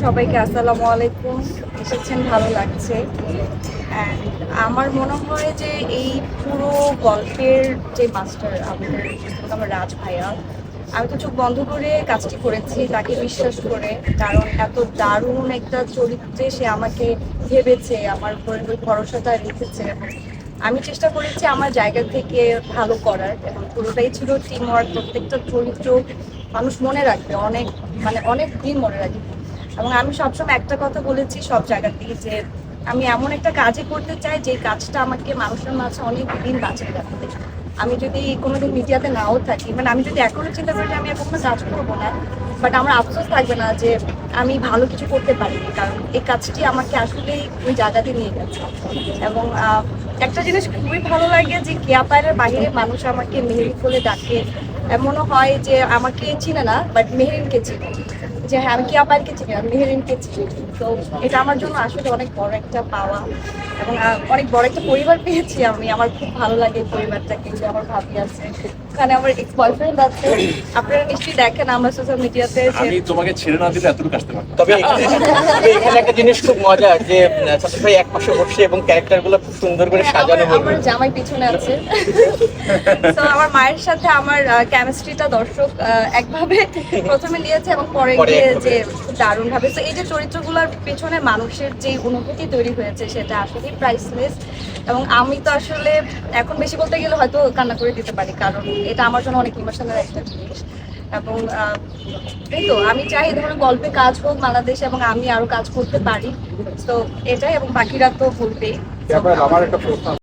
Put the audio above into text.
সবাইকে আসসালামু আলাইকুম। এসেছেন, ভালো লাগছে। অ্যান্ড আমার মনে হয় যে এই পুরো গল্পের যে মাস্টার আমার রাজ ভাইয়া, আমি তো চোখ বন্ধ করে কাজটি করেছি তাকে বিশ্বাস করে, কারণ এত দারুণ একটা চরিত্রে সে আমাকে ভেবেছে, আমার উপরে ওই ভরসাটা রেখেছে। আমি চেষ্টা করেছি আমার জায়গা থেকে ভালো করার, এবং পুরোটাই ছিল টিম ওয়ার্ক। প্রত্যেকটা চরিত্র মানুষ মনে রাখবে অনেক, মানে অনেক দিন মনে রাখবে। এবং আমি সবসময় একটা কথা বলেছি সব জায়গাতেই, যে আমি এমন একটা কাজই করতে চাই যে কাজটা আমাকে মানুষের মাঝে অনেক দিন বাঁচিয়ে রাখবে। আমি যদি কোনোদিন মিডিয়াতে নাও থাকি, মানে আমি যদি এখনো চিন্তা করি যে আমি এখন কোনো কাজ করবো না, বাট আমার আফসোস থাকবে না যে আমি ভালো কিছু করতে পারিনি, কারণ এই কাজটি আমাকে আসলেই ওই জায়গাতে নিয়ে গেছে। এবং একটা জিনিস খুবই ভালো লাগে যে কেয়াপায়ের বাইরে মানুষ আমাকে মেহেরিন বলে ডাকে। এমনও হয় যে আমাকে চিনে না, বাট মেহেরিনকে চিনে, যে হ্যাঁ আমি কেয়াপায়েরকে চিনি, আমি মেহেরিনকে চিনি। তো এটা আমার জন্য আসলে অনেক বড় একটা পাওয়া, এবং অনেক বড় একটা পরিবার পেয়েছি আমি। আমার খুব ভালো লাগে এই পরিবারটাকে, যে আমার ভাবি আছে, ওখানে আমার এক্স বয়ফ্রেন্ড আছে। আপনারা নিশ্চয়ই দেখেন আমরা সোশ্যাল মিডিয়াতে যে আমি তোমাকে ছেড়ে না দিলে এতটুকু আসতে পারতাম। তবে এখানে একটা জিনিস খুব মজার যে সাথে ভাই এক পাশে বসে এবং ক্যারেক্টার গুলো খুব সুন্দর করে সাজানো আমার আমার জামাই পিছনে আছে। তো আমার মায়ের সাথে আমার কেমিস্ট্রিটা দর্শক একভাবে প্রথমে নিয়েছে, এবং পরে পরে গিয়ে একভাবে। যে দারুণ ভাবে। তো এই যে চরিত্রগুলোর পেছনে মানুষের যে অনুভূতি তৈরি হয়েছে সেটা আসলে প্রাইসলেস। এবং আমি তো আসলে এখন বেশি বলতে গেলে হয়তো কান্না করে দিতে পারি, কারণ এটা আমার জন্য অনেক ইমোশনাল একটা জিনিস। এবং এই তো আমি চাই এই ধরনের গল্পে কাজ হোক বাংলাদেশে, এবং আমি আরো কাজ করতে পারি। তো এটাই, এবং বাকিরা তো বলবেই। আমার একটা প্রশ্ন